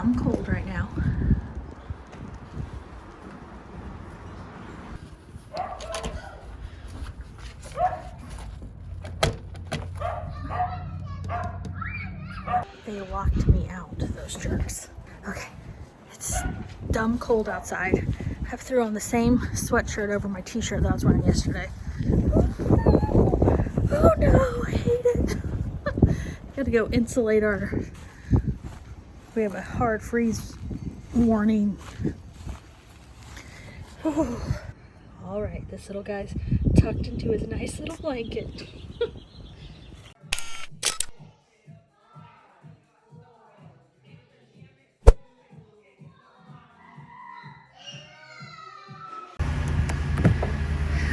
dumb cold right now. They locked me out, those jerks. Okay, it's dumb cold outside. I threw on the same sweatshirt over my t-shirt that I was wearing yesterday. Oh no, I hate it. Gotta go insulate our... We have a hard freeze warning. All right, this little guy's tucked into his nice little blanket.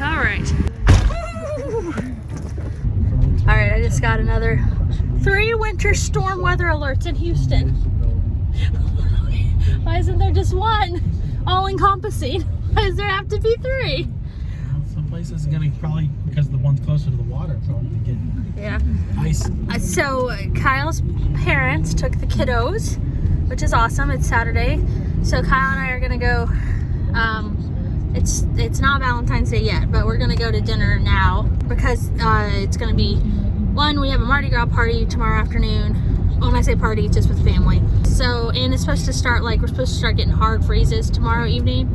All right. All right, I just got another 3 winter storm weather alerts in Houston. Why isn't there just one? All encompassing. Why does there have to be 3? Some places are gonna probably, because the one's closer to the water, probably get ice. So Kyle's parents took the kiddos, which is awesome. It's Saturday. So Kyle and I are gonna go, it's not Valentine's Day yet, but we're gonna go to dinner now because it's gonna be, one, we have a Mardi Gras party tomorrow afternoon. When I say party, it's just with family. So, and it's supposed to start, like, we're supposed to start getting hard freezes tomorrow evening.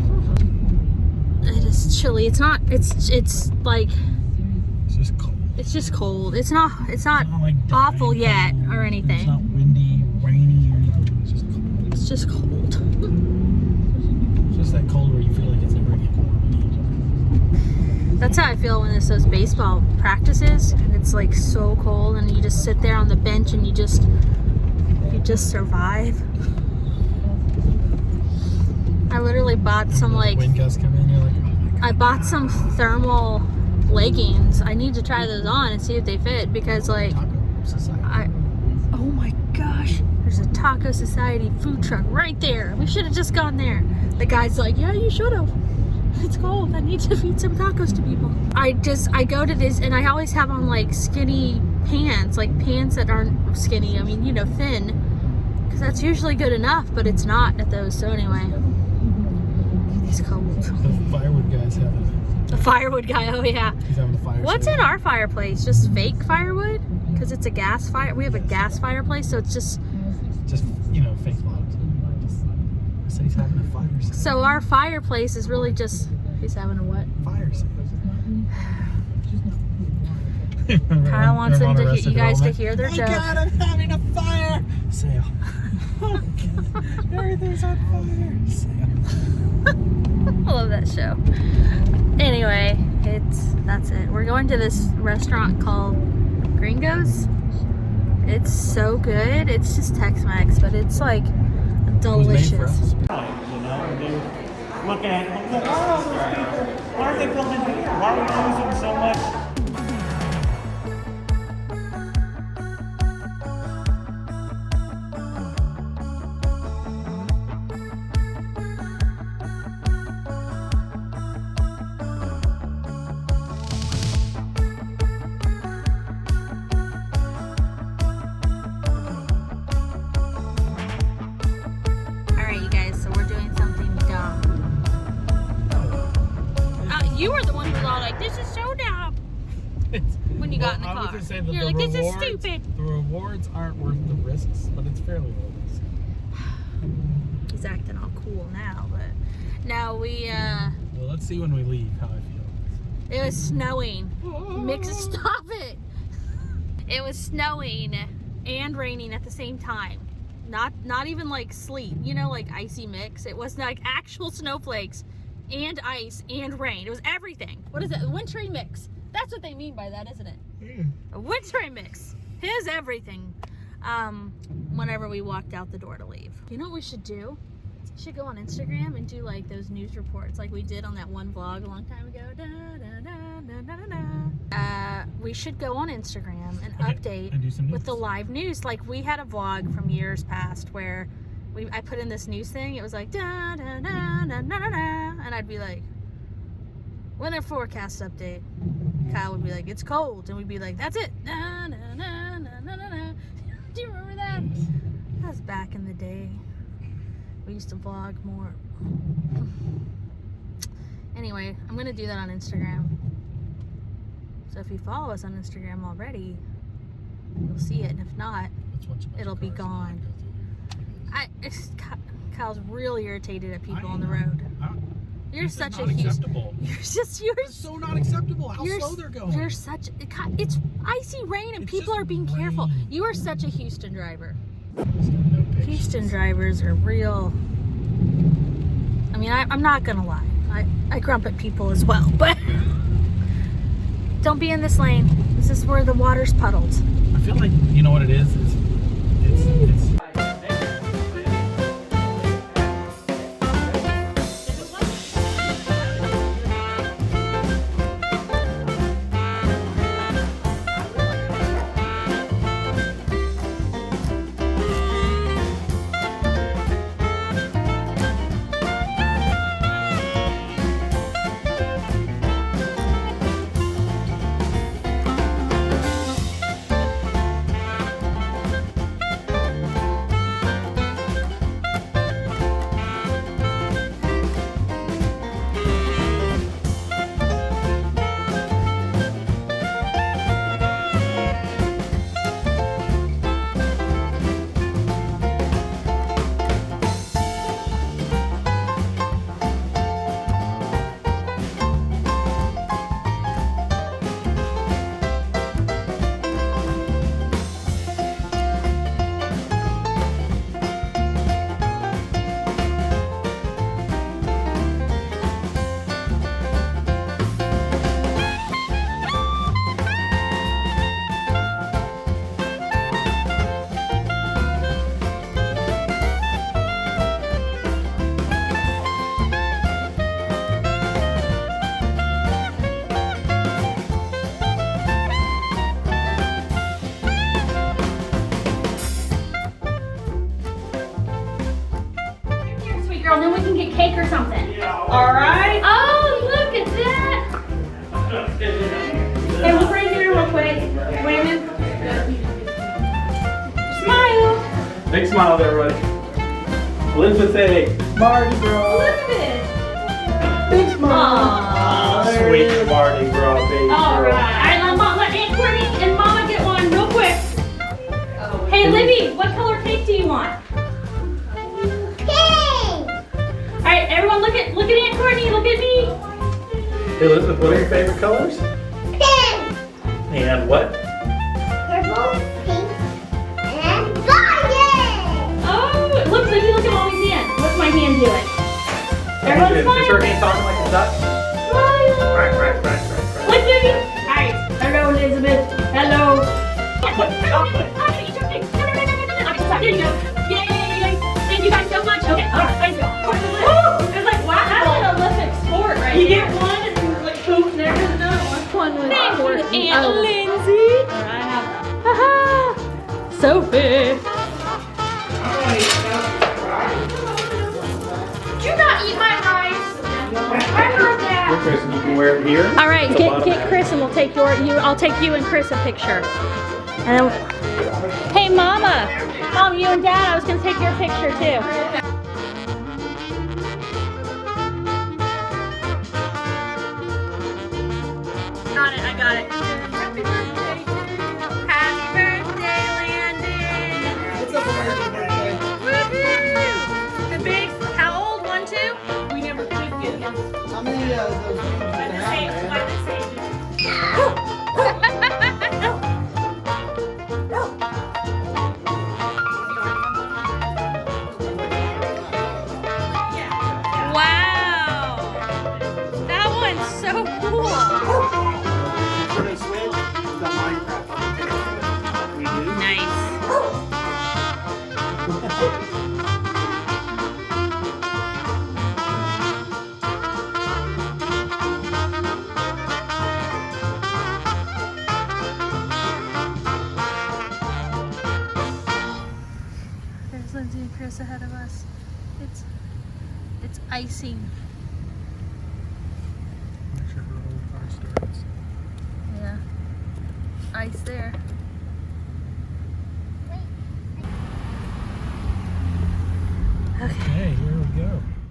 It is chilly. It's not, it's like, It's just cold. it's just cold. It's not like awful yet or anything. It's not windy, rainy, or anything. It's just cold. It's just cold. It's just that cold where you feel like it's never getting warm. That's how I feel when it's those baseball practices and it's like so cold and you just sit there on the bench and you just survive. I literally bought some, like, wind gusts come in, you're like, oh my God. I bought some thermal leggings. I need to try those on and see if they fit because, like, Taco Society. oh my gosh, there's a Taco Society food truck right there. We should have just gone there. The guy's like, yeah, you should have. It's cold. I need to feed some tacos to people. I go to this and I always have on, like, skinny pants, like pants that aren't skinny. I mean, you know, thin, because that's usually good enough, but it's not at those. So anyway, it's cold. The firewood guy's having The firewood guy, oh yeah. He's having a fire. What's in our fireplace? Just fake firewood? Because it's a gas fire. We have a gas fireplace, so it's just... Just, you know, fake logs. I said he's having a fire sale. So our fireplace is really just... He's having a what? Fire sale. Kyle wants them to you guys to hear their joke. Oh God, I'm having a fire sale. Oh God, everything's on fire sale. I love that show. Anyway, that's it. We're going to this restaurant called Gringos. It's so good. It's just Tex-Mex, but it's like delicious. You know, they look at them, look, oh, those people, why are they coming here? Why are we losing so much? You were the one who was all like, this is so dumb. When you got in the car. I was gonna say that You're like, this is stupid. The rewards aren't worth the risks, but it's fairly low risk. He's acting all cool now, but now we, Well, let's see when we leave how I feel. it was snowing. Stop it. It was snowing and raining at the same time. Not even like sleet, you know, like icy mix. It was like actual snowflakes and ice and rain. It was everything. What is it? A wintry mix. That's what they mean by that, isn't it? Yeah. A wintry mix. Here's everything. Whenever we walked out the door to leave. You know what we should do? We should go on Instagram and do like those news reports like we did on that one vlog a long time ago. We should go on Instagram and update and do some with the news. live news. Like we had a vlog from years past where I put in this news thing. It was like da da da da da da da, and I'd be like, "Weather forecast update." Kyle would be like, "It's cold," and we'd be like, "That's it." Da, da, da, da, da, da, da. Do you remember that? That was back in the day. We used to vlog more. Anyway, I'm gonna do that on Instagram. So if you follow us on Instagram already, you'll see it. And if not, it'll be gone. Kyle's really irritated at people on the road. You're such a unacceptable. You're so not acceptable. How slow they're going. You're such. It's icy rain and people are being careful. You are such a Houston driver. Houston drivers are real. I mean, I'm not gonna lie. I grump at people as well, but don't be in this lane. This is where the water's puddled. I feel like, you know what it is? It's And then we can get cake or something. All right. Oh, look at that. Hey, look right here real quick. Wait a minute. Smile. Big smile there, everybody. Elizabeth say, Mardi Gras. Elizabeth. Big smile. Aww. Sweet Mardi Gras, baby. All right. Let Aunt Courtney and Mama get one real quick. Hey, Libby, what color cake do you want? Alright, everyone look at Aunt Courtney, look at me. Hey, Elizabeth, what are your favorite colors? Pink, And what? purple, pink, and golden. Oh, look, Libby, look at Mommy's hand. What's my hand doing? Everyone Is her smile. hand talking like a duck? Smile. Right. Look, Libby. Alright, hello, Elizabeth. Hello. There you go. Yay! Thank you guys so much. Okay, alright, thank you. It's like, wow, that's an Olympic sport, right? You get one and then like poop, and there's another one. Thanks, Aunt Lindsay. Alright, haha. Sophie. Did you not eat my rice? I heard that. Chris, you can wear it here. All right, get Chris, and we'll take I'll take you and Chris a picture. And then, hey, Mama, you and Dad, I was gonna take your picture too. I got it. Happy birthday to you. Happy birthday, Landon. It's a birthday. Woohoo! The big, how old? 1, 2? We never could get him. How many of those games do you have, man? Wow! That one's so cool. Nice. There's Lindsay and Chris ahead of us. It's icing. Make sure her old car starts. Yeah. Ice there. Okay, here we go.